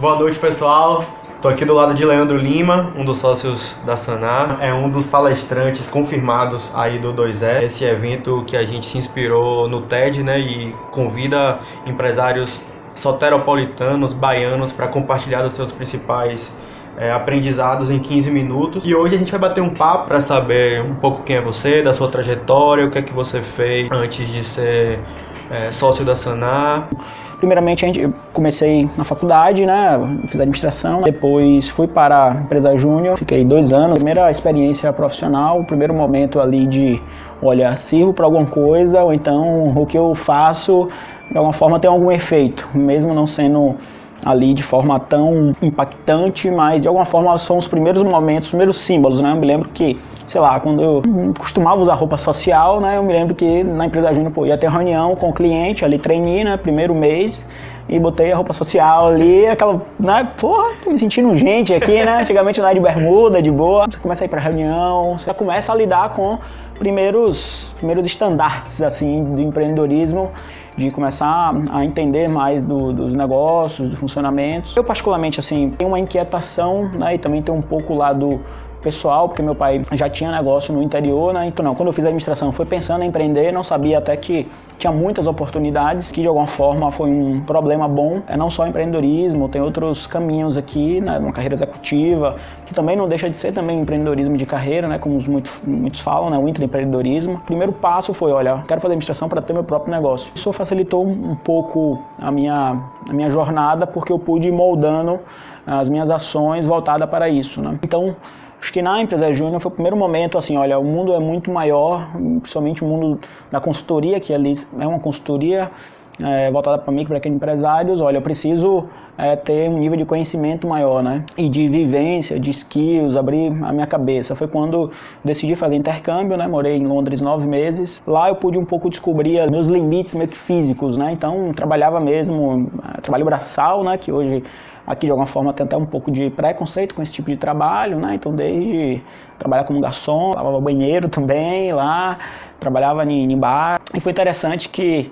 Boa noite, pessoal. Estou aqui do lado de Leandro Lima, um dos sócios da Sanar. É um dos palestrantes confirmados aí do 2E. Esse evento que a gente se inspirou no TED, né? E convida empresários soteropolitanos, baianos, para compartilhar os seus principais aprendizados em 15 minutos. E hoje a gente vai bater um papo para saber um pouco quem é você, da sua trajetória, o que é que você fez antes de ser sócio da Sanar. Primeiramente, eu comecei na faculdade, né? Fiz administração, depois fui para a empresa júnior, fiquei 2 anos. Primeira experiência profissional, o primeiro momento ali de, olha, sirvo para alguma coisa, ou então o que eu faço, de alguma forma, tem algum efeito, mesmo não sendo ali de forma tão impactante, mas de alguma forma são os primeiros momentos, os primeiros símbolos, né? Eu me lembro que, sei lá, quando eu costumava usar roupa social, né? Eu me lembro que na empresa júnior, ia ter reunião com o cliente, ali trainee, né? Primeiro mês, e botei a roupa social ali, aquela, né? Porra, tô me sentindo gente aqui, né? Antigamente lá de bermuda, de boa. Você começa a ir pra reunião, você começa a lidar com primeiros estandartes, assim, do empreendedorismo, de começar a entender mais dos negócios, dos funcionamentos. Eu, particularmente, assim, tenho uma inquietação, né? E também tem um pouco lá do pessoal, porque meu pai já tinha negócio no interior, né? Então, quando eu fiz a administração, foi pensando em empreender, não sabia até que tinha muitas oportunidades, que de alguma forma foi um problema bom. É não só empreendedorismo, tem outros caminhos aqui, né? Uma carreira executiva, que também não deixa de ser também empreendedorismo de carreira, né? Como muitos falam, né? O intraempreendedorismo. O primeiro passo foi, olha, quero fazer administração para ter meu próprio negócio. Isso facilitou um pouco a minha jornada, porque eu pude ir moldando as minhas ações voltadas para isso, né? Então, acho que na empresa júnior foi o primeiro momento, assim, olha, o mundo é muito maior, principalmente o mundo da consultoria, que ali é uma consultoria voltada para mim, para aqueles empresários. Olha, eu preciso ter um nível de conhecimento maior, né? E de vivência, de skills, abrir a minha cabeça. Foi quando decidi fazer intercâmbio, né? Morei em Londres 9 meses. Lá eu pude um pouco descobrir meus limites meio que físicos, né? Então, trabalhava mesmo, trabalho braçal, né? Que hoje aqui de alguma forma tem até um pouco de preconceito com esse tipo de trabalho, né? Então, desde trabalhar como garçom, lavava banheiro também lá, trabalhava em bar. E foi interessante que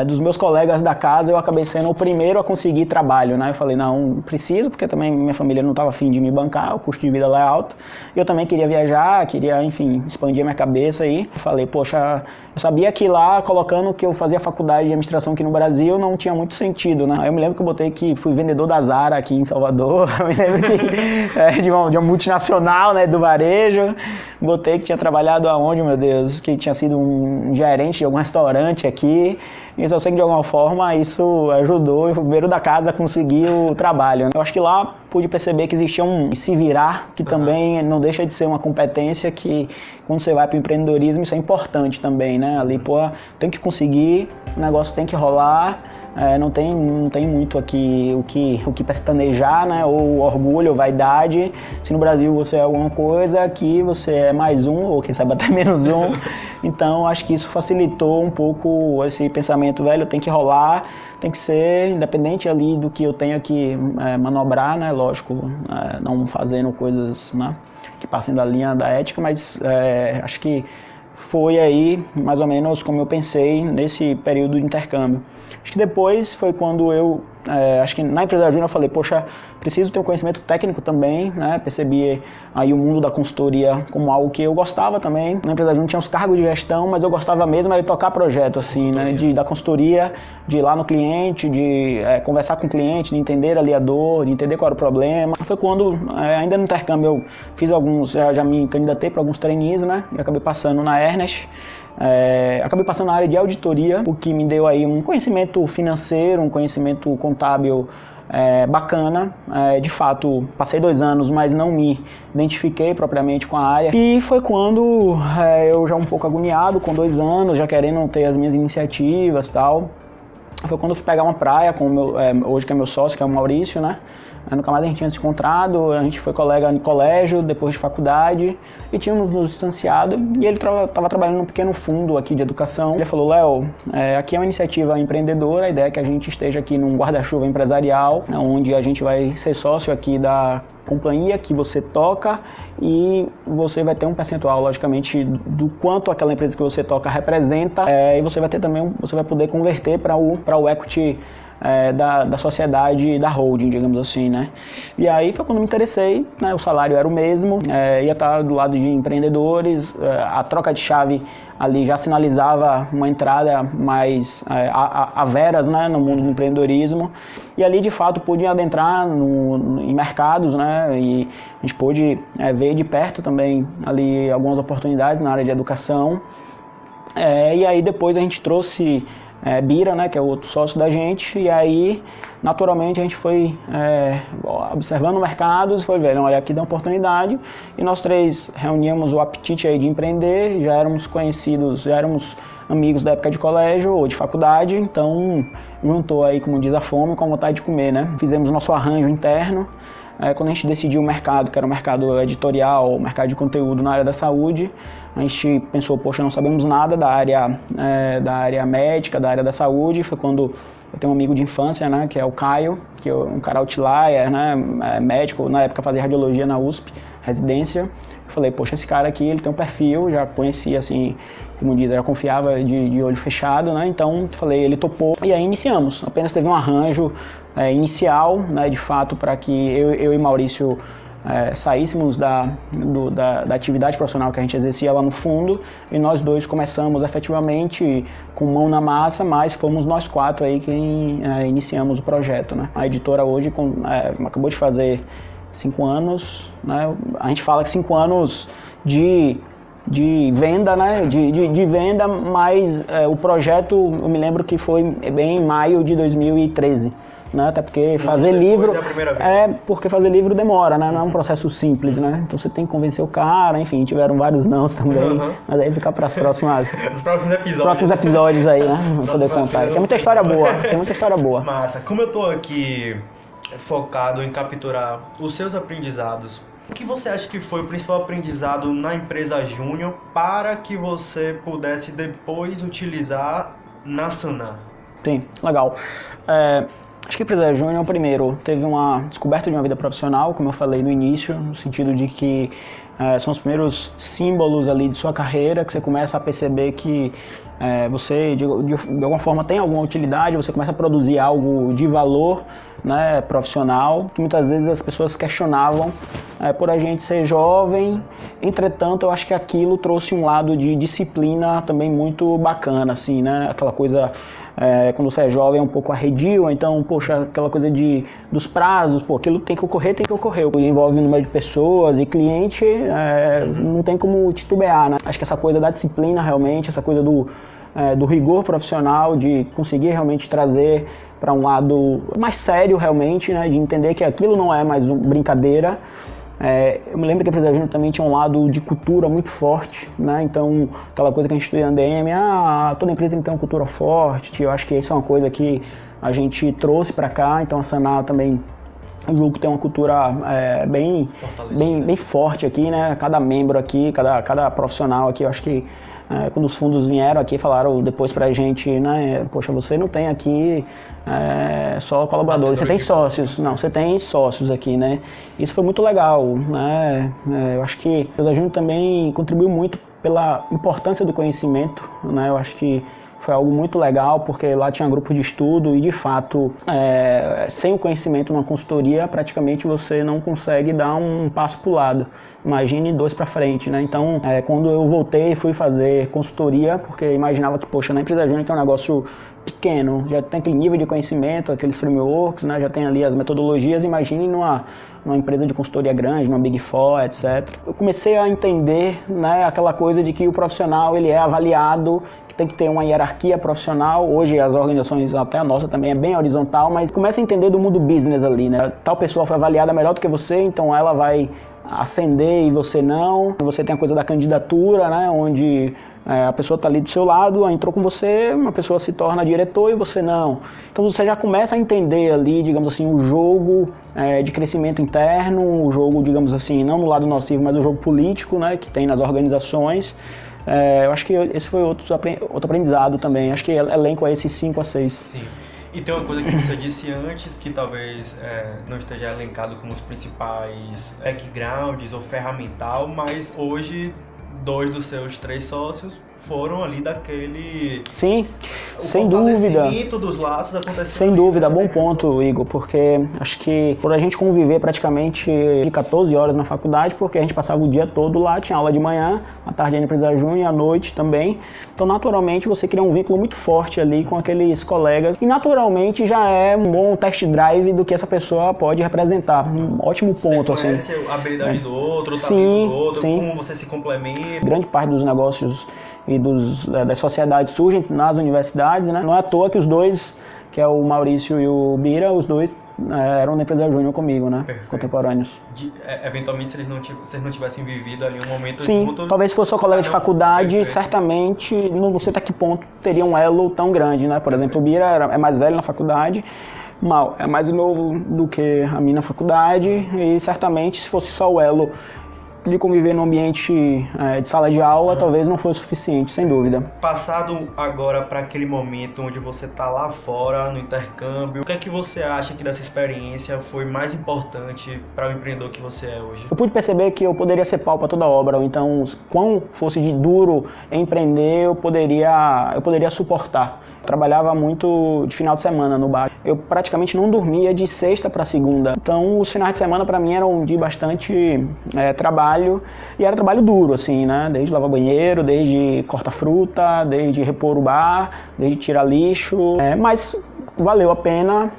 dos meus colegas da casa, eu acabei sendo o primeiro a conseguir trabalho, né? Eu falei, não, preciso, porque também minha família não estava afim de me bancar, o custo de vida lá é alto. Eu também queria viajar, queria, enfim, expandir a minha cabeça aí. Eu falei, poxa, eu sabia que lá, colocando que eu fazia faculdade de administração aqui no Brasil, não tinha muito sentido, né? Aí eu me lembro que eu botei que fui vendedor da Zara aqui em Salvador, eu me lembro que de uma multinacional, né, do varejo. Botei que tinha trabalhado aonde, meu Deus, que tinha sido um gerente de algum restaurante aqui. E eu sei que de alguma forma isso ajudou o primeiro da casa a conseguir o trabalho, né? Eu acho que lá pude perceber que existia um se virar, que também não deixa de ser uma competência que quando você vai para o empreendedorismo isso é importante também, né? Ali, pô, tem que conseguir, o negócio tem que rolar, não tem muito aqui o que pestanejar, né? Ou orgulho, ou vaidade. Se no Brasil você é alguma coisa, aqui você é mais um, ou quem sabe até menos um. Então, acho que isso facilitou um pouco esse pensamento, velho, tem que rolar, tem que ser independente ali do que eu tenha que manobrar, né? Lógico, não fazendo coisas, né, que passem da linha da ética, mas acho que foi aí mais ou menos como eu pensei nesse período de intercâmbio. Acho que depois foi quando eu, acho que na empresa júnior eu falei, poxa, preciso ter um conhecimento técnico também, né? Percebi aí o mundo da consultoria como algo que eu gostava também. Na empresa júnior tinha os cargos de gestão, mas eu gostava mesmo era de tocar projeto, assim, né? Da consultoria, de ir lá no cliente, de conversar com o cliente, de entender ali a dor, de entender qual era o problema. Foi quando, ainda no intercâmbio, eu fiz alguns, já me candidatei para alguns trainees, né? E acabei passando na Ernest. Acabei passando na área de auditoria, o que me deu aí um conhecimento financeiro, um conhecimento contábil bacana. De fato, passei 2 anos, mas não me identifiquei propriamente com a área. E foi quando eu já um pouco agoniado, com 2 anos, já querendo ter as minhas iniciativas e tal. Foi quando eu fui pegar uma praia com o meu, hoje que é meu sócio, que é o Maurício, né? Nunca mais a gente tinha se encontrado, a gente foi colega no colégio, depois de faculdade, e tínhamos nos distanciado, e ele estava trabalhando num pequeno fundo aqui de educação. Ele falou, Léo, aqui é uma iniciativa empreendedora, a ideia é que a gente esteja aqui num guarda-chuva empresarial, onde a gente vai ser sócio aqui da companhia que você toca e você vai ter um percentual, logicamente, do quanto aquela empresa que você toca representa, e você vai ter também, você vai poder converter para o equity da sociedade, da holding, digamos assim, né? E aí foi quando me interessei, né? O salário era o mesmo, ia estar do lado de empreendedores, a troca de chave ali já sinalizava uma entrada mais a veras, né, no mundo do empreendedorismo, e ali de fato pude adentrar em mercados, né, e a gente pôde ver de perto também ali algumas oportunidades na área de educação, e aí depois a gente trouxe Bira, né, que é o outro sócio da gente, e aí naturalmente a gente foi observando mercados, foi vendo, olha, aqui dá oportunidade, e nós três reuníamos o apetite aí de empreender, já éramos conhecidos, já éramos amigos da época de colégio ou de faculdade, então juntou aí, como diz, a fome com a vontade de comer, né? Fizemos nosso arranjo interno. Quando a gente decidiu o mercado, que era o mercado editorial, o mercado de conteúdo na área da saúde, a gente pensou, poxa, não sabemos nada da área médica, da área da saúde. Foi quando eu tenho um amigo de infância, né, que é o Caio, que é um cara outlier, né, médico, na época fazia radiologia na USP, residência. Eu falei, poxa, esse cara aqui, ele tem um perfil, já conhecia, assim, como diz, já confiava de olho fechado, né, então falei, ele topou, e aí iniciamos. Apenas teve um arranjo inicial, né, de fato, para que eu e Maurício saíssemos da atividade profissional que a gente exercia lá no fundo, e nós dois começamos efetivamente com mão na massa, mas fomos nós quatro aí quem iniciamos o projeto, né. A editora hoje acabou de fazer 5 anos, né? A gente fala que 5 anos de venda, né? De venda, mas o projeto, eu me lembro que foi bem em maio de 2013, né? Até porque fazer livro porque fazer livro demora, né? Não é um processo simples, né? Então você tem que convencer o cara, enfim, tiveram vários nãos também, mas aí fica para os próximos episódios aí, né? Vou poder contar. Tem muita história boa, Massa. Como eu tô aqui focado em capturar os seus aprendizados, o que você acha que foi o principal aprendizado na empresa Júnior para que você pudesse depois utilizar na Sanar? Sim, legal. Acho que a empresa Júnior, primeiro, teve uma descoberta de uma vida profissional, como eu falei no início, no sentido de que são os primeiros símbolos ali de sua carreira, que você começa a perceber que você, de alguma forma, tem alguma utilidade, você começa a produzir algo de valor, né, profissional, que muitas vezes as pessoas questionavam por a gente ser jovem. Entretanto, eu acho que aquilo trouxe um lado de disciplina também muito bacana, assim, né, aquela coisa, quando você é jovem é um pouco arredio, então, poxa, aquela coisa dos prazos, pô, aquilo tem que ocorrer, envolve um número de pessoas e cliente, não tem como titubear, né, acho que essa coisa da disciplina realmente, essa coisa do rigor profissional, de conseguir realmente trazer para um lado mais sério realmente, né, de entender que aquilo não é mais brincadeira. Eu me lembro que a empresa Júnior também tinha um lado de cultura muito forte, né, então aquela coisa que a gente estuda em ADM, toda empresa tem que ter uma cultura forte, eu acho que isso é uma coisa que a gente trouxe para cá, então a Sanar também, o grupo tem uma cultura bem forte aqui, né, cada membro aqui, cada profissional aqui, eu acho que quando os fundos vieram aqui, falaram depois pra gente, né, poxa, você não tem aqui só colaboradores, você tem sócios. Não, você tem sócios aqui, né. Isso foi muito legal, né. Eu acho que a empresa Júnior também contribuiu muito pela importância do conhecimento, né, eu acho que foi algo muito legal, porque lá tinha grupo de estudo e, de fato, sem o conhecimento numa consultoria, praticamente você não consegue dar um passo para o lado. Imagine 2 para frente, né? Então, quando eu voltei, fui fazer consultoria, porque imaginava que, poxa, na empresa Júnior que é um negócio pequeno, já tem aquele nível de conhecimento, aqueles frameworks, né? Já tem ali as metodologias, imagine numa empresa de consultoria grande, numa Big Four, etc. Eu comecei a entender, né, aquela coisa de que o profissional ele é avaliado, tem que ter uma hierarquia profissional. Hoje as organizações, até a nossa também, é bem horizontal, mas começa a entender do mundo business ali, né? Tal pessoa foi avaliada melhor do que você, então ela vai ascender e você não. Você tem a coisa da candidatura, né? Onde a pessoa está ali do seu lado, entrou com você, uma pessoa se torna diretor e você não. Então você já começa a entender ali, digamos assim, o jogo de crescimento interno, o jogo, digamos assim, não no lado nocivo, mas o jogo político, né? Que tem nas organizações. Eu acho que esse foi outro aprendizado também. Acho que elenco é esses 5 a 6. Sim. E tem uma coisa que você disse antes, que talvez não esteja elencado como os principais backgrounds ou ferramental, mas hoje 2 dos seus 3 sócios foram ali daquele... Sim, O sem dúvida. fortalecimento dos laços aconteceu. Sem dúvida, bom ponto, Igor, porque acho que por a gente conviver praticamente de 14 horas na faculdade, porque a gente passava o dia todo lá, tinha aula de manhã, à tarde na empresa júnior, à noite também. Então, naturalmente, você cria um vínculo muito forte ali com aqueles colegas e, naturalmente, já é um bom test drive do que essa pessoa pode representar. Um ótimo ponto, você assim. conhece a habilidade do outro, o talento Sim, do outro, sim. como você se complementa. Grande parte dos negócios e das sociedades surgem nas universidades, né? Não é à toa que os dois, que é o Maurício e o Bira, os dois eram na empresa júnior comigo, né? Perfeito. Contemporâneos. Eventualmente, se eles não tivessem vivido ali um momento Sim, junto... talvez se fosse seu colega de faculdade, Perfeito. certamente, não sei até que ponto teria um elo tão grande, né? Por exemplo, o Bira é mais velho na faculdade, Mal é mais novo do que a minha na faculdade, e certamente se fosse só o elo de conviver no ambiente de sala de aula, talvez não fosse suficiente, sem dúvida. Passado agora para aquele momento onde você está lá fora, no intercâmbio, o que é que você acha que dessa experiência foi mais importante para o empreendedor que você é hoje? Eu pude perceber que eu poderia ser pau para toda obra, ou então, quão fosse de duro empreender, eu poderia suportar. Eu trabalhava muito de final de semana no bar. Eu praticamente não dormia de sexta para segunda. Então, os finais de semana para mim eram de bastante trabalho, e era trabalho duro, assim, né? Desde lavar banheiro, desde cortar fruta, desde repor o bar, desde tirar lixo, mas valeu a pena,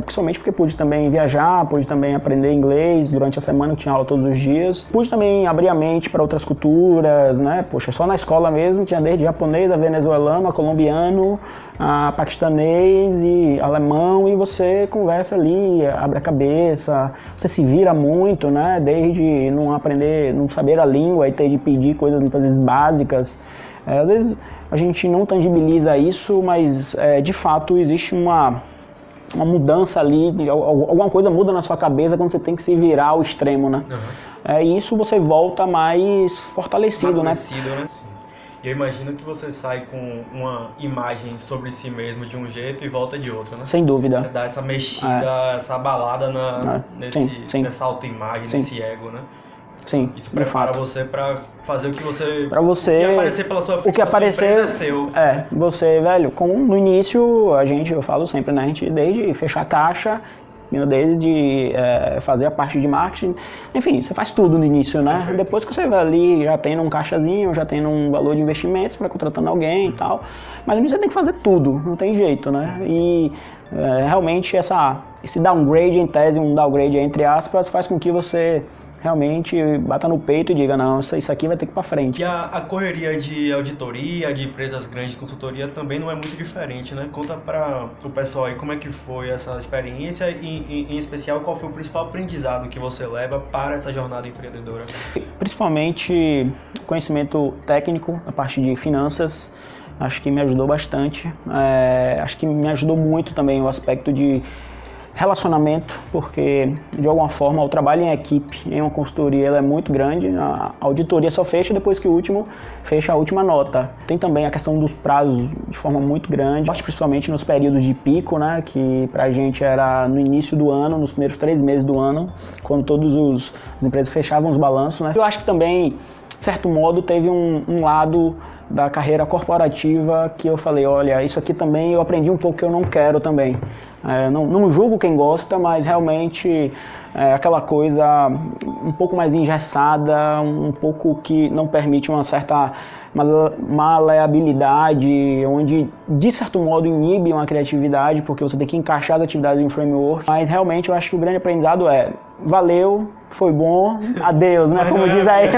principalmente porque pude também viajar, pude também aprender inglês. Durante a semana eu tinha aula todos os dias. Pude também abrir a mente para outras culturas, né? Poxa, só na escola mesmo tinha desde japonês, a venezuelano, a colombiano, a paquistanês e alemão, e você conversa ali, abre a cabeça, você se vira muito, né? Desde não aprender, não saber a língua e ter de pedir coisas muitas vezes básicas. Às vezes a gente não tangibiliza isso, mas de fato existe uma mudança ali, alguma coisa muda na sua cabeça quando você tem que se virar ao extremo, né? Uhum. E isso você volta mais fortalecido, né? Sim. E eu imagino que você sai com uma imagem sobre si mesmo de um jeito e volta de outro, né? Sem dúvida. Você dá essa mexida, essa abalada nessa autoimagem, nesse ego, né? Sim, isso de prepara fato. você para fazer o que você... O que aparecer pela sua frente, o que aparecer é seu. Você, velho, como no início, eu falo sempre, né? A gente desde fechar a caixa, desde fazer a parte de marketing, enfim, você faz tudo no início, né? Perfeito. Depois que você vai ali, já tem um caixazinho, já tem um valor de investimentos, vai contratando alguém e tal, mas no início você tem que fazer tudo, não tem jeito, né? E realmente esse downgrade, em tese, um downgrade entre aspas, faz com que você realmente bata no peito e diga, não, isso aqui vai ter que ir para frente. E a correria de auditoria, de empresas grandes de consultoria também não é muito diferente, né? Conta para o pessoal aí como é que foi essa experiência e, em especial, qual foi o principal aprendizado que você leva para essa jornada empreendedora? Principalmente conhecimento técnico, a parte de finanças, acho que me ajudou bastante. Acho que me ajudou muito também o aspecto de relacionamento, porque de alguma forma o trabalho em equipe em uma consultoria ela é muito grande, a auditoria só fecha depois que o último fecha a última nota. Tem também a questão dos prazos de forma muito grande, principalmente nos períodos de pico, né, que pra gente era no início do ano, nos primeiros 3 meses do ano, quando as empresas fechavam os balanços, né. Eu acho que também, de certo modo, teve um lado da carreira corporativa que eu falei, olha, isso aqui também eu aprendi um pouco que eu não quero também. Não julgo quem gosta, mas realmente aquela coisa um pouco mais engessada, um pouco que não permite uma certa maleabilidade, onde de certo modo inibe uma criatividade, porque você tem que encaixar as atividades em um framework. Mas realmente eu acho que o grande aprendizado valeu, foi bom, adeus, né? Como diz aí,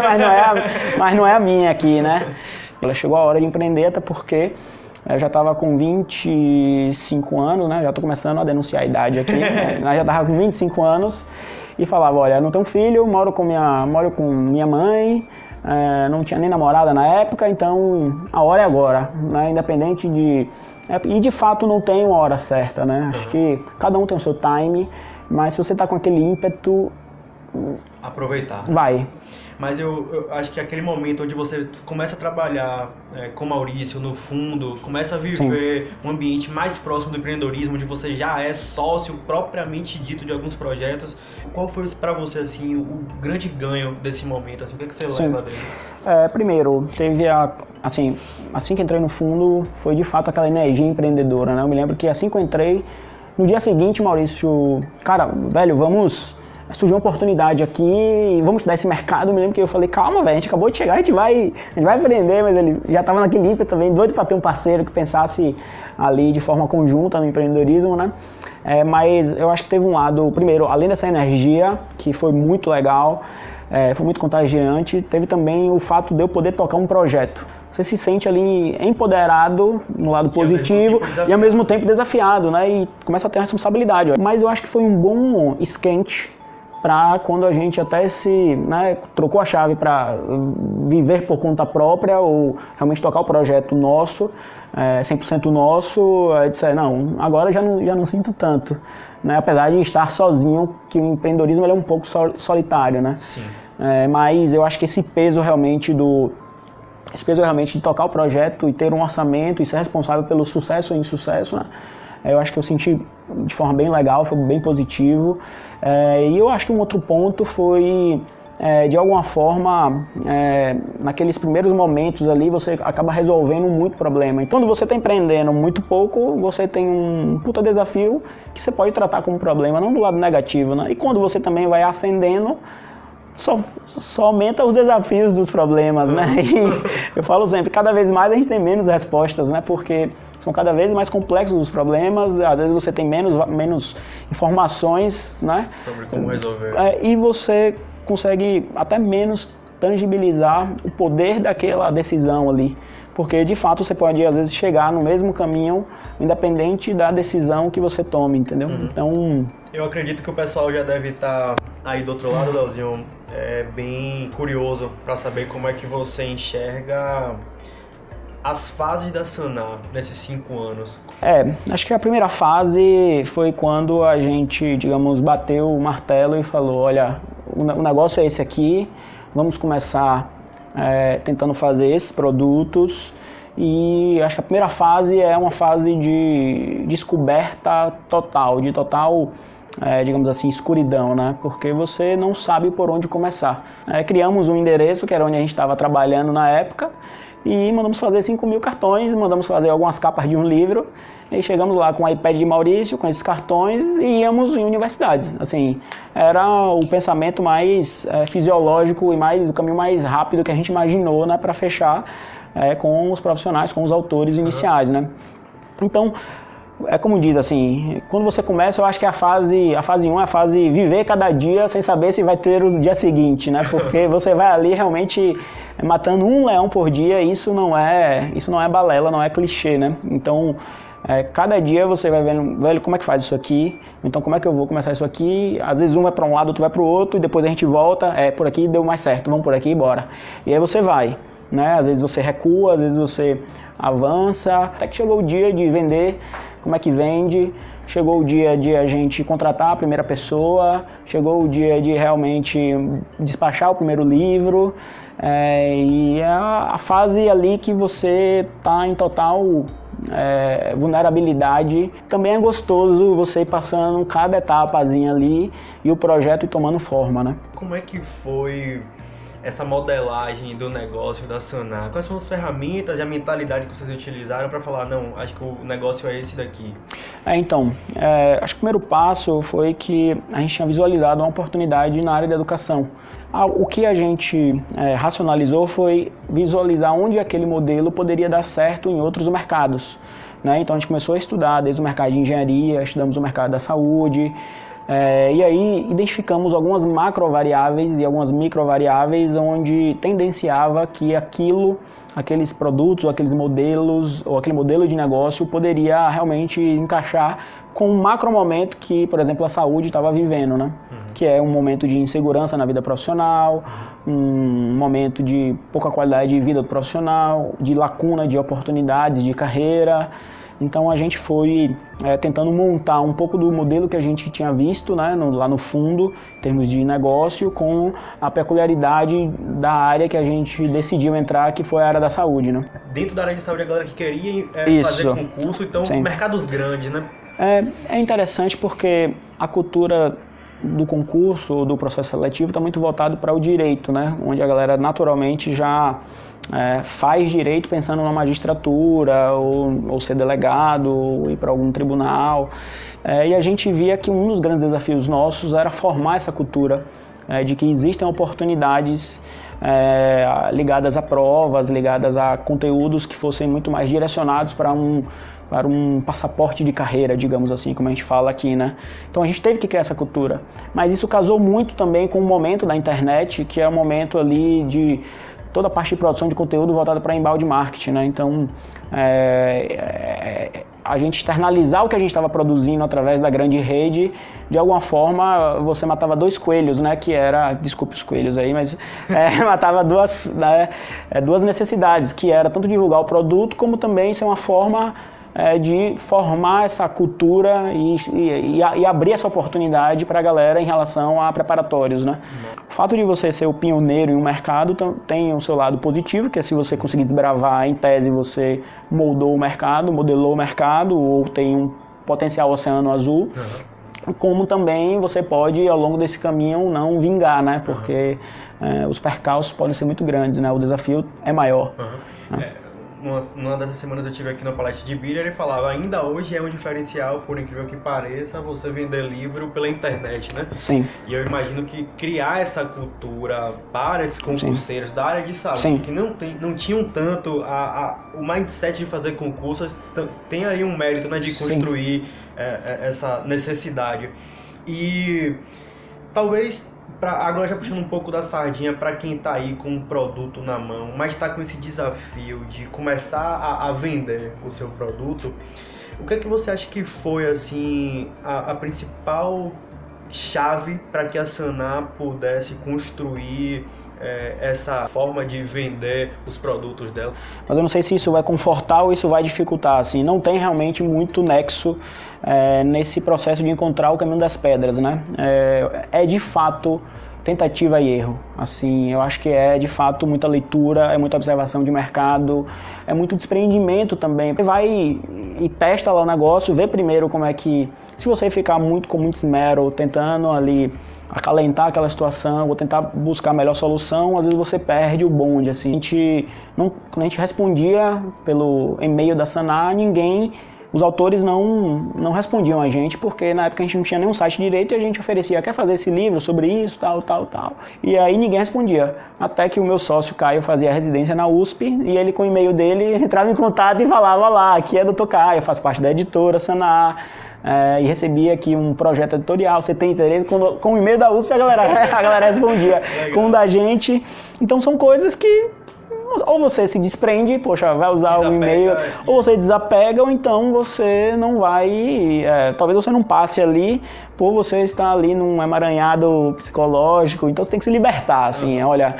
mas não é a minha aqui, né? Ela chegou a hora de empreender, até porque eu já estava com 25 anos, né? Já estou começando a denunciar a idade aqui, né? Já estava com 25 anos e falava, olha, eu não tenho filho, moro com minha mãe, não tinha nem namorada na época, então a hora é agora, né? Independente de... E de fato não tem uma hora certa, né? Acho que cada um tem o seu time, mas se você está com aquele ímpeto, aproveitar. Vai. Mas eu acho que aquele momento onde você começa a trabalhar com o Maurício no fundo, começa a viver um ambiente mais próximo do empreendedorismo, onde você já é sócio propriamente dito de alguns projetos, qual foi para você assim o grande ganho desse momento? Assim, o que é que você leva dele? Primeiro, teve assim que entrei no fundo, foi de fato aquela energia empreendedora, né? Eu me lembro que assim que eu entrei, no dia seguinte, Maurício, cara, velho, surgiu uma oportunidade aqui, vamos estudar esse mercado. Eu me lembro que eu falei, calma, velho, a gente acabou de chegar, a gente vai empreender, mas ele já estava naquele ímpeto também, doido para ter um parceiro que pensasse ali de forma conjunta no empreendedorismo, né? Mas eu acho que teve um lado, primeiro, além dessa energia, que foi muito legal, foi muito contagiante, teve também o fato de eu poder tocar um projeto. Você se sente ali empoderado no lado positivo e ao mesmo tempo desafiado, né? E começa a ter responsabilidade. Mas eu acho que foi um bom esquente para quando a gente até trocou a chave para viver por conta própria ou realmente tocar o projeto nosso, 100% nosso, eu disse, não, agora já não sinto tanto, né? Apesar de estar sozinho, que o empreendedorismo ele é um pouco solitário, né? Sim. Mas eu acho que esse peso realmente de tocar o projeto e ter um orçamento e ser responsável pelo sucesso ou insucesso, né? Eu acho que eu senti de forma bem legal, foi bem positivo. E eu acho que um outro ponto foi, de alguma forma, naqueles primeiros momentos ali, você acaba resolvendo muito problema. E quando você está empreendendo muito pouco, você tem um puta desafio que você pode tratar como problema, não do lado negativo, né? E quando você também vai ascendendo, só aumenta os desafios dos problemas, né? E eu falo sempre, cada vez mais a gente tem menos respostas, né? Porque são cada vez mais complexos os problemas, às vezes você tem menos informações, né? Sobre como resolver. E você consegue até menos tangibilizar o poder daquela decisão ali. Porque, de fato, você pode, às vezes, chegar no mesmo caminho, independente da decisão que você tome, entendeu? Então... Eu acredito que o pessoal já deve estar aí do outro lado, Leozinho, bem curioso para saber como é que você enxerga as fases da Sanar nesses 5 anos. Acho que a primeira fase foi quando a gente, digamos, bateu o martelo e falou, olha, o negócio é esse aqui, vamos começar tentando fazer esses produtos. E acho que a primeira fase é uma fase de descoberta total, digamos assim, escuridão, né? Porque você não sabe por onde começar. Criamos um endereço, que era onde a gente estava trabalhando na época, e mandamos fazer 5.000 cartões, mandamos fazer algumas capas de um livro, e chegamos lá com o iPad de Maurício, com esses cartões, e íamos em universidades. Assim, era o pensamento mais fisiológico e o caminho mais rápido que a gente imaginou, né, para fechar com os profissionais, com os autores iniciais, né? Então, como diz assim, quando você começa, eu acho que a fase 1 é a fase viver cada dia sem saber se vai ter o dia seguinte, né? Porque você vai ali realmente matando um leão por dia, e isso não é balela, não é clichê, né? Então, cada dia você vai vendo, velho, como é que faz isso aqui? Então, como é que eu vou começar isso aqui? Às vezes um vai para um lado, outro vai para o outro, e depois a gente volta, por aqui deu mais certo, vamos por aqui e bora. E aí você vai, né? Às vezes você recua, às vezes você avança, até que chegou o dia de vender. Como é que vende? Chegou o dia de a gente contratar a primeira pessoa, chegou o dia de realmente despachar o primeiro livro, e é a fase ali que você está em total vulnerabilidade. Também é gostoso você ir passando cada etapazinha ali e o projeto ir tomando forma, né? Como é que foi essa modelagem do negócio da Sanar? Quais foram as ferramentas e a mentalidade que vocês utilizaram para falar, não, acho que o negócio é esse daqui? Então, acho que o primeiro passo foi que a gente tinha visualizado uma oportunidade na área da educação. O que a gente racionalizou foi visualizar onde aquele modelo poderia dar certo em outros mercados, né? Então a gente começou a estudar desde o mercado de engenharia, estudamos o mercado da saúde, e aí identificamos algumas macrovariáveis e algumas microvariáveis onde tendenciava que aqueles produtos ou aqueles modelos ou aquele modelo de negócio poderia realmente encaixar com um macro momento que, por exemplo, a saúde estava vivendo, né? Que é um momento de insegurança na vida profissional, um momento de pouca qualidade de vida do profissional, de lacuna de oportunidades de carreira. Então a gente foi tentando montar um pouco do modelo que a gente tinha visto, né, lá no fundo, em termos de negócio, com a peculiaridade da área que a gente decidiu entrar, que foi a área da saúde, né? Dentro da área de saúde, a galera que queria fazer concurso, então Sim. mercados grandes, né? É interessante porque a cultura do concurso, do processo seletivo, está muito voltado para o direito, né? Onde a galera naturalmente já faz direito pensando na magistratura, ou ser delegado, ou ir para algum tribunal. E a gente via que um dos grandes desafios nossos era formar essa cultura de que existem oportunidades ligadas a provas, ligadas a conteúdos que fossem muito mais direcionados para um passaporte de carreira, digamos assim, como a gente fala aqui, né? Então a gente teve que criar essa cultura. Mas isso casou muito também com o momento da internet, que é o momento ali de toda a parte de produção de conteúdo voltada para inbound marketing, né? Então, a gente externalizar o que a gente estava produzindo através da grande rede, de alguma forma você matava dois coelhos, né? Que era, desculpe os coelhos aí, mas matava duas necessidades, que era tanto divulgar o produto, como também ser uma forma de formar essa cultura e abrir essa oportunidade para a galera em relação a preparatórios, né? O fato de você ser o pioneiro em um mercado tem o seu lado positivo, que é se você conseguir desbravar, em tese você modelou o mercado, ou tem um potencial oceano azul, como também você pode, ao longo desse caminho, não vingar, né? Porque os percalços podem ser muito grandes, né? O desafio é maior. Uma dessas semanas eu tive aqui na palestra de Bira, ele falava, ainda hoje é um diferencial, por incrível que pareça, você vender livro pela internet, né? Sim. E eu imagino que criar essa cultura para esses concurseiros da área de saúde, Sim. que não tinham tanto o mindset de fazer concursos, tem aí um mérito, né, de construir essa necessidade. E talvez, agora já puxando um pouco da sardinha para quem está aí com um produto na mão, mas está com esse desafio de começar a vender o seu produto, o que é que você acha que foi assim a principal chave para que a Sanar pudesse construir essa forma de vender os produtos dela? Mas eu não sei se isso vai confortar ou isso vai dificultar, assim, não tem realmente muito nexo nesse processo de encontrar o caminho das pedras, né? É de fato tentativa e erro, assim, eu acho que é de fato muita leitura, é muita observação de mercado, é muito desprendimento também. Vai e testa lá o negócio, vê primeiro como é que, se você ficar com muito esmero, tentando ali acalentar aquela situação, ou tentar buscar a melhor solução, às vezes você perde o bonde, assim. Quando a gente respondia pelo e-mail da Sanar, os autores não respondiam a gente, porque na época a gente não tinha nenhum site direito e a gente oferecia, quer fazer esse livro sobre isso, tal. E aí ninguém respondia. Até que o meu sócio Caio fazia residência na USP e ele, com o e-mail dele, entrava em contato e falava, lá, aqui é Dr. Caio, eu faço parte da editora Sanar, e recebia aqui um projeto editorial, você tem interesse? Com o e-mail da USP a galera respondia. Com o da gente. Então são coisas que ou você se desprende, poxa, vai usar o e-mail, ou você desapega, ou então você não vai, talvez você não passe ali, por você estar ali num emaranhado psicológico, então você tem que se libertar, assim, olha,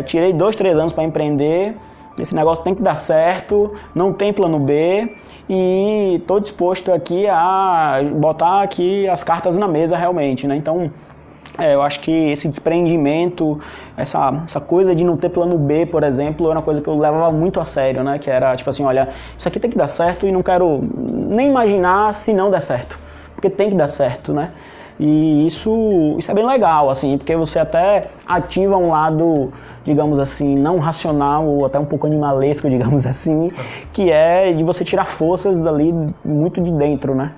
tirei 2-3 anos para empreender, esse negócio tem que dar certo, não tem plano B, e estou disposto aqui a botar aqui as cartas na mesa realmente, né, então eu acho que esse desprendimento, essa coisa de não ter plano B, por exemplo, era uma coisa que eu levava muito a sério, né? Que era tipo assim, olha, isso aqui tem que dar certo e não quero nem imaginar se não der certo, porque tem que dar certo, né? E isso é bem legal, assim, porque você até ativa um lado, digamos assim, não racional ou até um pouco animalesco, digamos assim, que é de você tirar forças dali muito de dentro, né?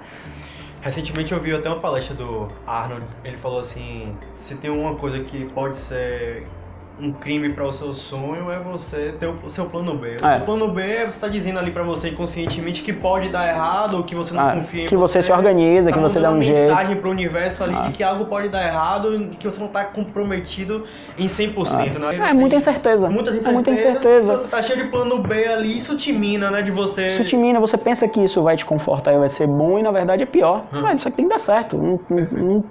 Recentemente eu vi até uma palestra do Arnold, ele falou assim, se tem uma coisa que pode ser um crime para o seu sonho, é você ter o seu plano B. O seu plano B é você estar dizendo ali para você inconscientemente que pode dar errado, ou que você não confia em que você se organiza, que você dá um jeito. Uma mensagem para o universo ali de que algo pode dar errado e que você não está comprometido em 100%. Né? Muita incerteza. Muita incerteza. Se você tá cheio de plano B ali, isso te mina, né? Isso te mina, você pensa que isso vai te confortar e vai ser bom e na verdade é pior. Mas isso aqui tem que dar certo,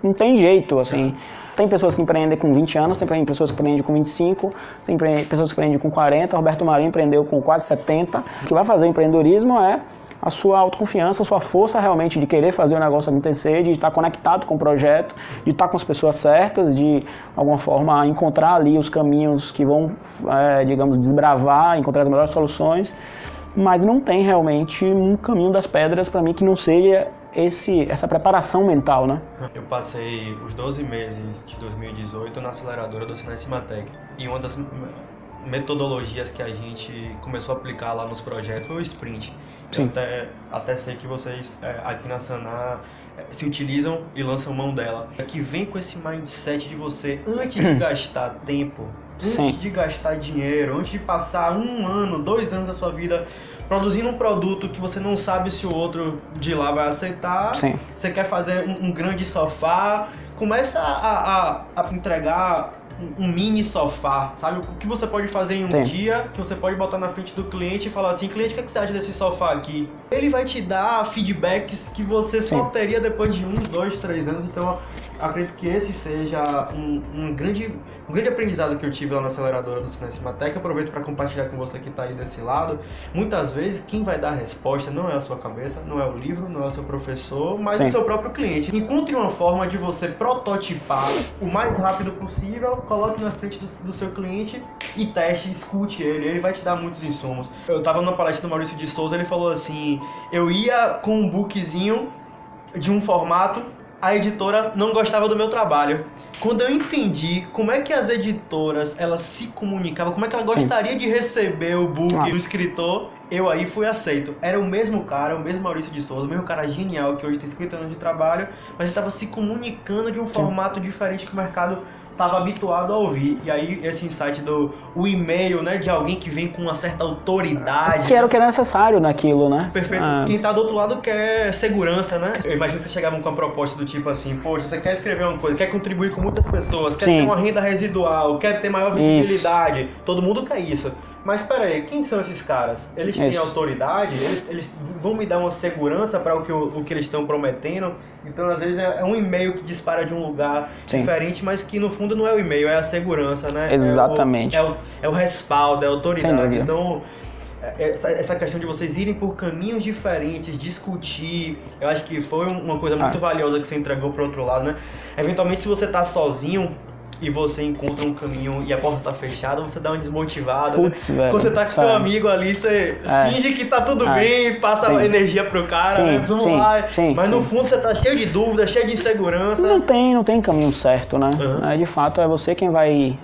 não tem jeito, assim. Tem pessoas que empreendem com 20 anos, tem pessoas que empreendem com 25, tem pessoas que empreendem com 40, Roberto Marinho empreendeu com quase 70. O que vai fazer o empreendedorismo é a sua autoconfiança, a sua força realmente de querer fazer o negócio acontecer, de estar conectado com o projeto, de estar com as pessoas certas, de alguma forma encontrar ali os caminhos que vão, digamos, desbravar, encontrar as melhores soluções, mas não tem realmente um caminho das pedras para mim que não seja essa preparação mental, né? Eu passei os 12 meses de 2018 na aceleradora do Senai Cimatec, e uma das metodologias que a gente começou a aplicar lá nos projetos foi o sprint. Sim. Eu até sei que vocês aqui na Sanar se utilizam e lançam mão dela. Que vem com esse mindset de você, antes de gastar tempo, antes de gastar dinheiro, antes de passar 1 ano, 2 anos da sua vida produzindo um produto que você não sabe se o outro de lá vai aceitar. Sim. Você quer fazer um grande sofá, começa a entregar um mini sofá, sabe? O que você pode fazer em um dia, que você pode botar na frente do cliente e falar assim, cliente, o que você acha desse sofá aqui? Ele vai te dar feedbacks que você só teria depois de 1, 2, 3 anos. Então, acredito que esse seja um grande aprendizado que eu tive lá na aceleradora do Senai Cimatec. Eu aproveito para compartilhar com você que está aí desse lado. Muitas vezes, quem vai dar a resposta não é a sua cabeça, não é o livro, não é o seu professor, mas o seu próprio cliente. Encontre uma forma de você prototipar o mais rápido possível, coloque na frente do seu cliente e teste, escute ele vai te dar muitos insumos. Eu estava numa palestra do Maurício de Souza, ele falou assim, eu ia com um bookzinho de um formato, a editora não gostava do meu trabalho. Quando eu entendi como é que as editoras elas se comunicavam, como é que ela gostaria de receber o book do escritor, eu aí fui aceito. Era o mesmo cara, o mesmo Maurício de Souza, o mesmo cara genial que hoje tem 50 anos de trabalho, mas ele estava se comunicando de um formato diferente que o mercado estava habituado a ouvir. E aí esse insight o e-mail, né, de alguém que vem com uma certa autoridade. Que era o que era necessário naquilo, né? Perfeito. Quem tá do outro lado quer segurança, né? Eu imagino que vocês chegavam com uma proposta do tipo assim, poxa, você quer escrever uma coisa, quer contribuir com muitas pessoas, quer ter uma renda residual, quer ter maior visibilidade. Todo mundo quer isso. Mas peraí, quem são esses caras? Eles têm autoridade? Eles vão me dar uma segurança para o que eles estão prometendo? Então, às vezes, é um e-mail que dispara de um lugar diferente, mas que no fundo não é o e-mail, é a segurança, né? Exatamente. É o respaldo, é a autoridade. Então, essa questão de vocês irem por caminhos diferentes, discutir, eu acho que foi uma coisa muito valiosa que você entregou para o outro lado, né? Eventualmente, se você está sozinho e você encontra um caminho e a porta tá fechada, você dá uma desmotivada. Putz, velho. Quando você tá com seu amigo ali, você finge que tá tudo bem, passa energia pro cara, né? Vamos lá. Mas no fundo você tá cheio de dúvidas, cheio de insegurança. Não tem caminho certo, né? De fato, é você quem vai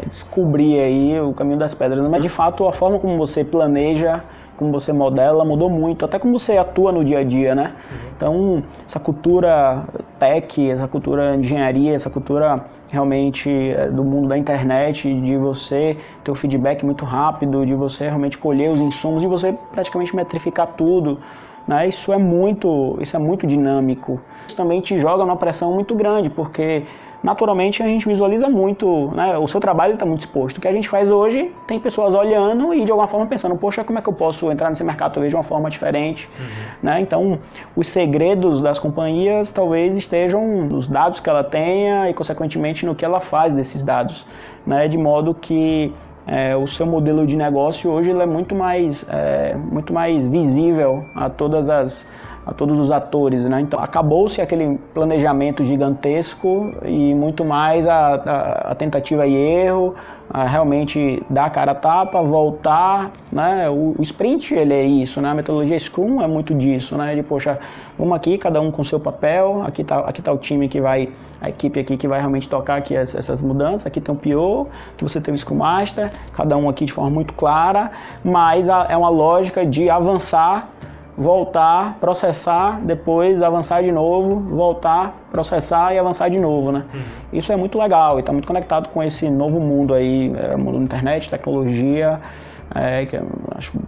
descobrir aí o caminho das pedras. Mas de fato, a forma como você planeja, como você modela, mudou muito, até como você atua no dia a dia, né? Então, essa cultura tech, essa cultura de engenharia, essa cultura realmente do mundo da internet, de você ter o feedback muito rápido, de você realmente colher os insumos, de você praticamente metrificar tudo, né? Isso é muito dinâmico. Isso também te joga numa pressão muito grande, porque naturalmente a gente visualiza muito, né? O seu trabalho está muito exposto. O que a gente faz hoje, tem pessoas olhando e de alguma forma pensando, poxa, como é que eu posso entrar nesse mercado talvez de uma forma diferente, né? Então, os segredos das companhias talvez estejam nos dados que ela tenha e consequentemente no que ela faz desses dados, né? De modo que o seu modelo de negócio hoje ele é muito mais visível a todos os atores, né? Então acabou-se aquele planejamento gigantesco e muito mais a tentativa e erro, a realmente dar a cara a tapa, voltar, né? O sprint ele é isso, né? A metodologia Scrum é muito disso, né? De poxa, vamos aqui, cada um com seu papel, aqui tá o time que vai, a equipe aqui que vai realmente tocar aqui essas mudanças, aqui tem o PO, que você tem o Scrum Master, cada um aqui de forma muito clara, mas é uma lógica de avançar, voltar, processar, depois avançar de novo, voltar, processar e avançar de novo, né? Isso é muito legal e está muito conectado com esse novo mundo aí, mundo da internet, tecnologia, que eu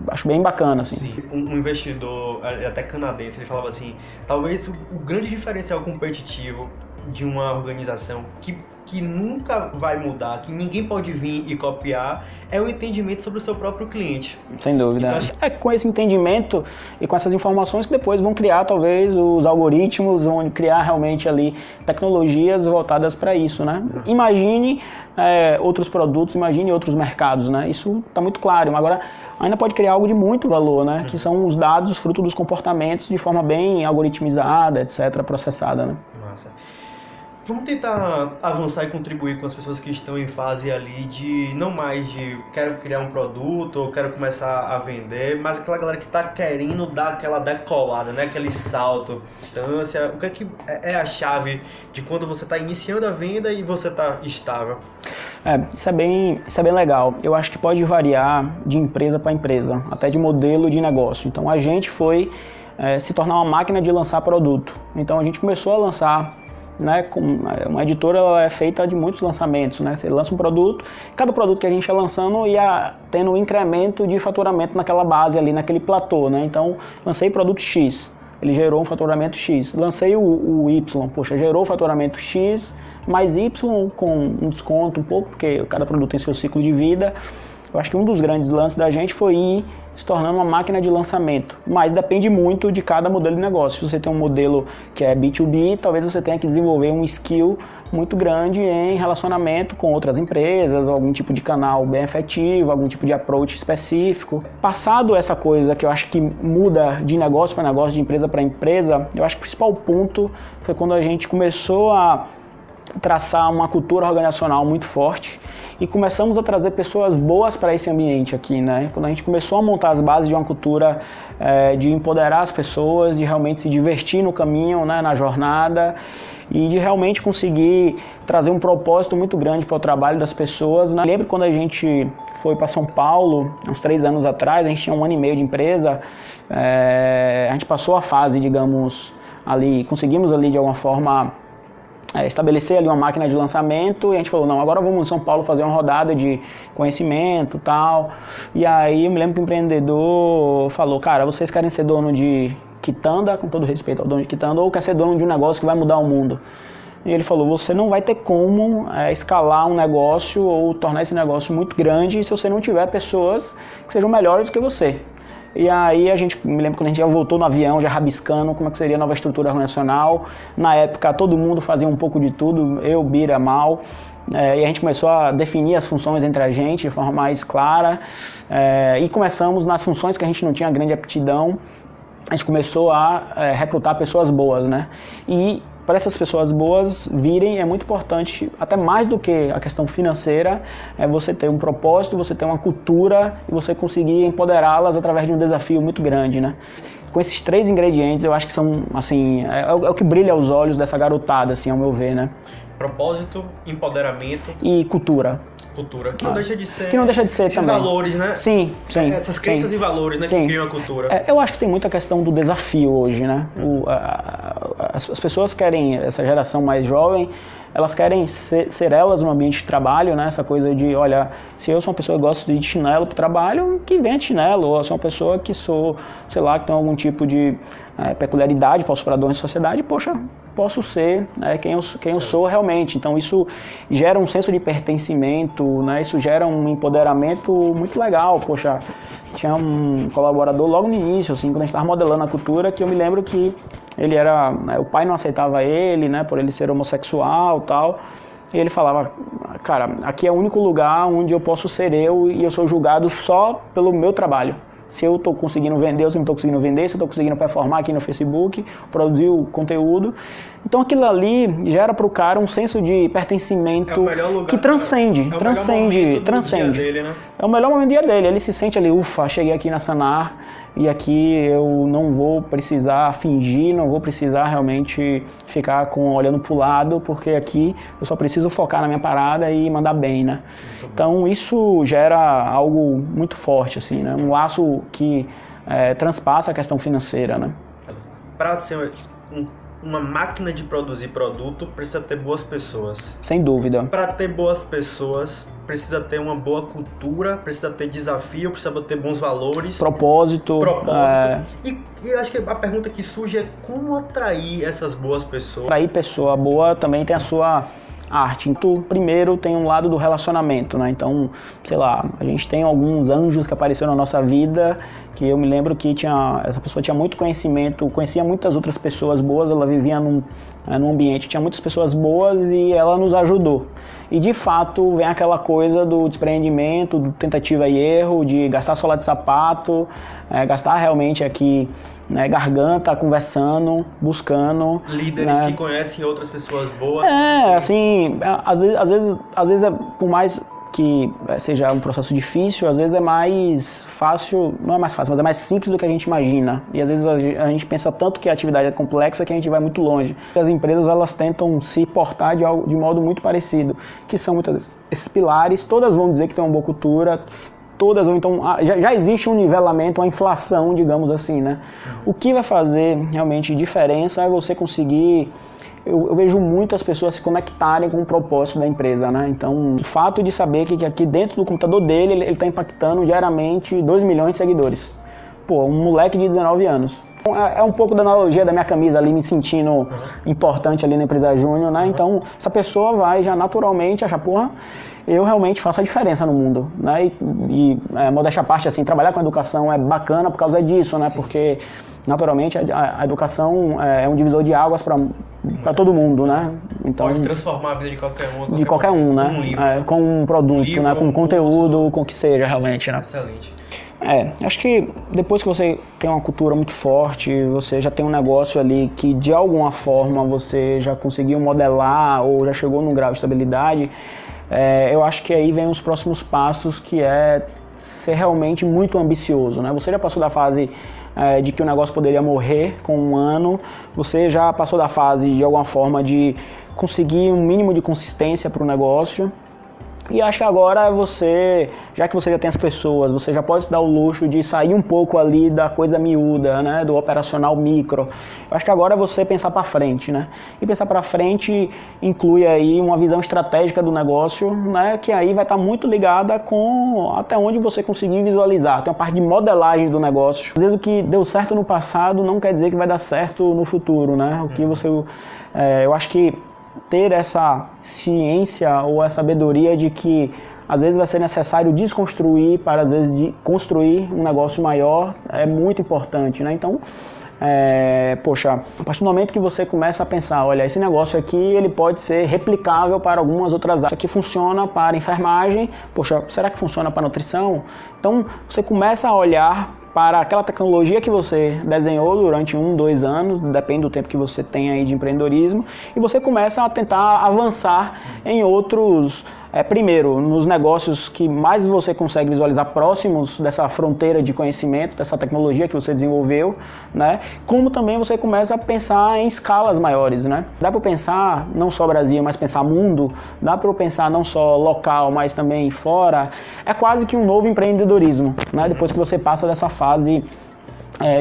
acho bem bacana, assim. Sim. Um investidor, até canadense, ele falava assim, talvez o grande diferencial competitivo de uma organização que nunca vai mudar, que ninguém pode vir e copiar, é o entendimento sobre o seu próprio cliente. Sem dúvida. Então, é com esse entendimento e com essas informações que depois vão criar, talvez, os algoritmos, vão criar realmente ali tecnologias voltadas para isso, né? Imagine outros produtos, imagine outros mercados, né? Isso está muito claro. Agora, ainda pode criar algo de muito valor, né? Que são os dados fruto dos comportamentos de forma bem algoritmizada, etc., processada, né? Massa. Vamos tentar avançar e contribuir com as pessoas que estão em fase ali de não mais de quero criar um produto ou quero começar a vender, mas aquela galera que está querendo dar aquela decolada, né? Aquele salto, distância. O que é a chave de quando você está iniciando a venda e você está estável? Isso é bem legal. Eu acho que pode variar de empresa para empresa, até de modelo de negócio. Então a gente foi se tornar uma máquina de lançar produto. Então a gente começou a lançar, né, uma editora, ela é feita de muitos lançamentos, né? Você lança um produto, cada produto que a gente ia lançando ia tendo um incremento de faturamento naquela base ali, naquele platô, né? Então, lancei produto X, ele gerou um faturamento X. Lancei o Y, poxa, gerou faturamento X mais Y com um desconto um pouco, porque cada produto tem seu ciclo de vida. Eu acho que um dos grandes lances da gente foi ir se tornando uma máquina de lançamento, mas depende muito de cada modelo de negócio. Se você tem um modelo que é B2B, talvez você tenha que desenvolver um skill muito grande em relacionamento com outras empresas, algum tipo de canal bem efetivo, algum tipo de approach específico. Passado essa coisa que eu acho que muda de negócio para negócio, de empresa para empresa, eu acho que o principal ponto foi quando a gente começou a traçar uma cultura organizacional muito forte e começamos a trazer pessoas boas para esse ambiente aqui, né? Quando a gente começou a montar as bases de uma cultura de empoderar as pessoas, de realmente se divertir no caminho, né, na jornada, e de realmente conseguir trazer um propósito muito grande para o trabalho das pessoas, né? Lembro quando a gente foi para São Paulo, uns 3 anos atrás, a gente tinha 1 ano e meio de empresa, a gente passou a fase, digamos, ali, conseguimos ali de alguma forma estabelecer ali uma máquina de lançamento, e a gente falou, não, agora vamos em São Paulo fazer uma rodada de conhecimento e tal. E aí eu me lembro que o empreendedor falou, cara, vocês querem ser dono de quitanda, com todo respeito ao dono de quitanda, ou quer ser dono de um negócio que vai mudar o mundo? E ele falou, você não vai ter como escalar um negócio ou tornar esse negócio muito grande se você não tiver pessoas que sejam melhores do que você. E aí me lembro quando a gente já voltou no avião, já rabiscando como é que seria a nova estrutura organizacional. Na época todo mundo fazia um pouco de tudo, eu, Bira, Mal, e a gente começou a definir as funções entre a gente de forma mais clara, e começamos nas funções que a gente não tinha grande aptidão, a gente começou a recrutar pessoas boas, né? E para essas pessoas boas virem, é muito importante, até mais do que a questão financeira, você ter um propósito, você ter uma cultura e você conseguir empoderá-las através de um desafio muito grande, né? Com esses 3 ingredientes, eu acho que são, assim, é o que brilha aos olhos dessa garotada, assim, ao meu ver, né? Propósito, empoderamento e cultura. Que não deixa de ser. Que não deixa de ser esses também. valores, né? Sim. Essas crenças e valores, né? Sim. Que criam a cultura. Eu acho que tem muita questão do desafio hoje, né? As pessoas querem, essa geração mais jovem, elas querem ser elas no ambiente de trabalho, né? Essa coisa de, olha, se eu sou uma pessoa que gosta de ir de chinelo pro trabalho, que venha de chinelo. Ou eu sou uma pessoa que sei lá, que tem algum tipo de peculiaridade, posso para dono de sociedade, poxa, posso ser quem eu sou realmente. Então isso gera um senso de pertencimento, né? Isso gera um empoderamento muito legal. Poxa, tinha um colaborador logo no início, assim, quando a gente estava modelando a cultura, que eu me lembro que ele era, o pai não aceitava ele, né, por ele ser homossexual e tal, e ele falava, cara, aqui é o único lugar onde eu posso ser eu e eu sou julgado só pelo meu trabalho. Se eu estou conseguindo vender, ou se não estou conseguindo vender, se eu estou conseguindo performar aqui no Facebook, produzir o conteúdo. Então aquilo ali gera para o cara um senso de pertencimento que transcende. Dele, né? É o melhor momento do dia dele. Ele se sente ali, ufa, cheguei aqui na Sanar e aqui eu não vou precisar fingir, não vou precisar realmente ficar olhando para o lado, porque aqui eu só preciso focar na minha parada e mandar bem, né? Então isso gera algo muito forte, assim, né? Um laço que transpassa a questão financeira, né? Para ser um uma máquina de produzir produto precisa ter boas pessoas. Sem dúvida. Para ter boas pessoas, precisa ter uma boa cultura, precisa ter desafio, precisa ter bons valores. Propósito. E eu acho que a pergunta que surge é como atrair essas boas pessoas. Atrair pessoa boa também tem a sua arte. Então, primeiro tem um lado do relacionamento, né? Então, sei lá, a gente tem alguns anjos que apareceram na nossa vida, que eu me lembro que essa pessoa tinha muito conhecimento, conhecia muitas outras pessoas boas, ela vivia num ambiente que tinha muitas pessoas boas e ela nos ajudou. E de fato vem aquela coisa do despreendimento, do tentativa e erro, de gastar sola de sapato, gastar realmente aqui, né, garganta, conversando, buscando. Líderes, né, que conhecem outras pessoas boas. Assim, às vezes por mais que seja um processo difícil, às vezes é mais fácil, não é mais fácil, mas é mais simples do que a gente imagina. E às vezes a gente pensa tanto que a atividade é complexa que a gente vai muito longe. As empresas, elas tentam se portar de modo muito parecido, que são muitas vezes esses pilares, todas vão dizer que tem uma boa cultura, todas vão, então, já existe um nivelamento, uma inflação, digamos assim, né? O que vai fazer realmente diferença é você conseguir. Eu vejo muitas pessoas se conectarem com o propósito da empresa, né? Então, o fato de saber que aqui dentro do computador dele, ele está impactando diariamente 2 milhões de seguidores. Pô, um moleque de 19 anos. É um pouco da analogia da minha camisa ali, me sentindo importante ali na empresa Júnior, né? Então, essa pessoa vai já naturalmente achar, porra, eu realmente faço a diferença no mundo, né? Modéstia à parte, assim, trabalhar com educação é bacana por causa disso, né? Sim. Porque naturalmente a educação é um divisor de águas para todo mundo, né? Então, pode transformar a vida de qualquer um. De qualquer um, né? Um livro, com um produto, livro, né? Com conteúdo, com o que seja realmente, né? Excelente. Acho que depois que você tem uma cultura muito forte, você já tem um negócio ali que de alguma forma você já conseguiu modelar ou já chegou num grau de estabilidade, eu acho que aí vem os próximos passos, que é ser realmente muito ambicioso, né? Você já passou da fase de que o negócio poderia morrer com um ano, você já passou da fase de alguma forma de conseguir um mínimo de consistência para o negócio. E acho que agora já que você já tem as pessoas, você já pode se dar o luxo de sair um pouco ali da coisa miúda, né, do operacional micro. Eu acho que agora é você pensar para frente, né? E pensar para frente inclui aí uma visão estratégica do negócio, né, que aí vai estar muito ligada com até onde você conseguir visualizar. Tem uma parte de modelagem do negócio. Às vezes o que deu certo no passado não quer dizer que vai dar certo no futuro, né? Eu acho que ter essa ciência ou a sabedoria de que às vezes vai ser necessário desconstruir para às vezes construir um negócio maior é muito importante, né? Então, a partir do momento que você começa a pensar, olha, esse negócio aqui ele pode ser replicável para algumas outras áreas. Isso aqui funciona para enfermagem, será que funciona para nutrição? Então, você começa a olhar para aquela tecnologia que você desenhou durante 1, 2 anos, depende do tempo que você tem aí de empreendedorismo, e você começa a tentar avançar em outros, primeiro, nos negócios que mais você consegue visualizar próximos dessa fronteira de conhecimento, dessa tecnologia que você desenvolveu, né? Como também você começa a pensar em escalas maiores, né? Dá para pensar não só Brasil, mas pensar mundo, dá para pensar não só local, mas também fora. É quase que um novo empreendedorismo, né? Depois que você passa dessa fase,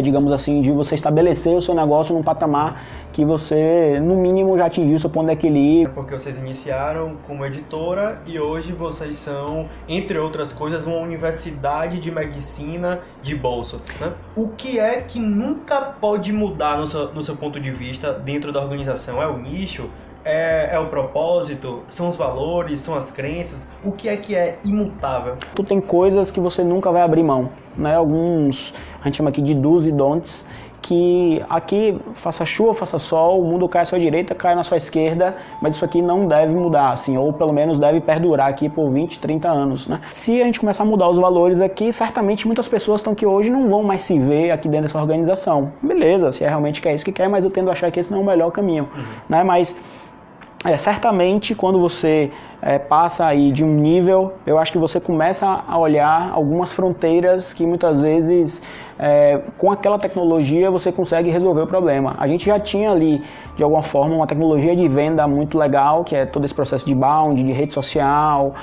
digamos assim, de você estabelecer o seu negócio num patamar que você, no mínimo, já atingiu seu ponto de equilíbrio. Porque vocês iniciaram como editora e hoje vocês são, entre outras coisas, uma universidade de medicina de bolsa, né? O que é que nunca pode mudar no seu ponto de vista dentro da organização? É o nicho? É o propósito? São os valores? São as crenças? O que é imutável? Tu tem coisas que você nunca vai abrir mão, né? Alguns, a gente chama aqui de do's e don'ts, que aqui, faça chuva, faça sol, o mundo cai à sua direita, cai na sua esquerda, mas isso aqui não deve mudar, assim, ou pelo menos deve perdurar aqui por 20, 30 anos, né? Se a gente começar a mudar os valores aqui, certamente muitas pessoas estão que hoje não vão mais se ver aqui dentro dessa organização. Beleza, se é realmente isso que quer, mas eu tendo a achar que esse não é o melhor caminho, né? Mas certamente quando você passa aí de um nível, eu acho que você começa a olhar algumas fronteiras que muitas vezes com aquela tecnologia você consegue resolver o problema. A gente já tinha ali, de alguma forma, uma tecnologia de venda muito legal, que é todo esse processo de inbound, de rede social,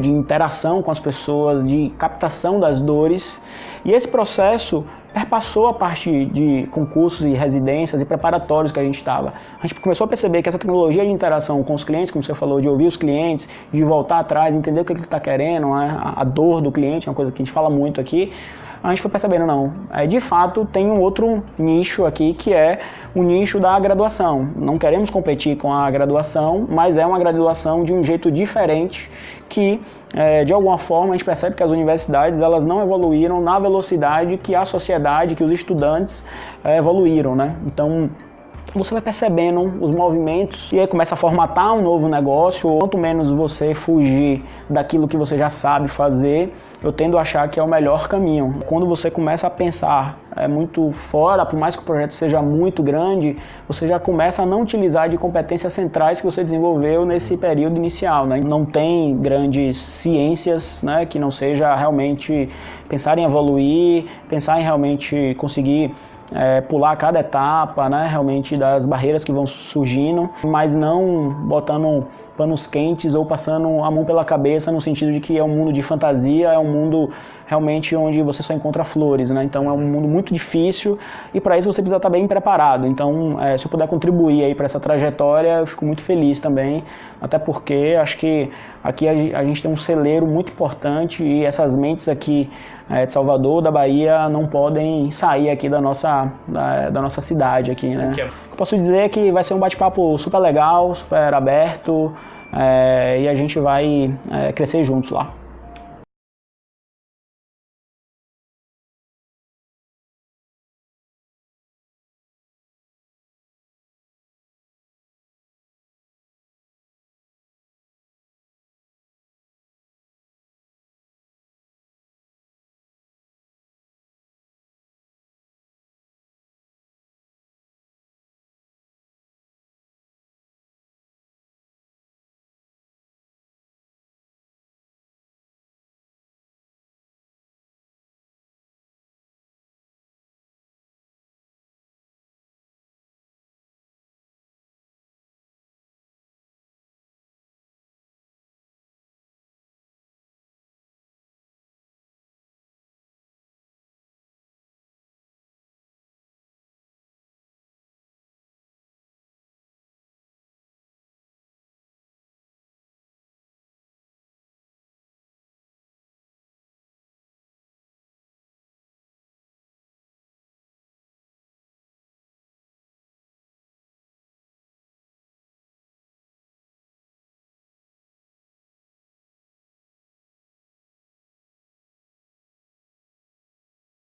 de interação com as pessoas, de captação das dores. E esse processo perpassou a parte de concursos e residências e preparatórios que a gente estava. A gente começou a perceber que essa tecnologia de interação com os clientes, como você falou, de ouvir os clientes, de voltar atrás, entender o que ele está querendo, né? A dor do cliente, é uma coisa que a gente fala muito aqui, a gente foi percebendo, não, de fato tem um outro nicho aqui que é o nicho da graduação. Não queremos competir com a graduação, mas é uma graduação de um jeito diferente que, de alguma forma, a gente percebe que as universidades elas não evoluíram na velocidade que a sociedade, que os estudantes evoluíram, né? Então, você vai percebendo os movimentos e aí começa a formatar um novo negócio. Quanto menos você fugir daquilo que você já sabe fazer, eu tendo a achar que é o melhor caminho. Quando você começa a pensar muito fora, por mais que o projeto seja muito grande, você já começa a não utilizar de competências centrais que você desenvolveu nesse período inicial, né? Não tem grandes ciências, né, que não seja realmente pensar em evoluir, pensar em realmente conseguir pular cada etapa, né, realmente das barreiras que vão surgindo, mas não botando panos quentes ou passando a mão pela cabeça no sentido de que é um mundo de fantasia, é um mundo realmente onde você só encontra flores, né? Então é um mundo muito difícil e para isso você precisa estar bem preparado. Então se eu puder contribuir aí para essa trajetória, eu fico muito feliz também, até porque acho que aqui a gente tem um celeiro muito importante e essas mentes aqui de Salvador, da Bahia, não podem sair aqui da nossa cidade aqui, né? O que eu posso dizer é que vai ser um bate-papo super legal, super aberto, e a gente vai crescer juntos lá.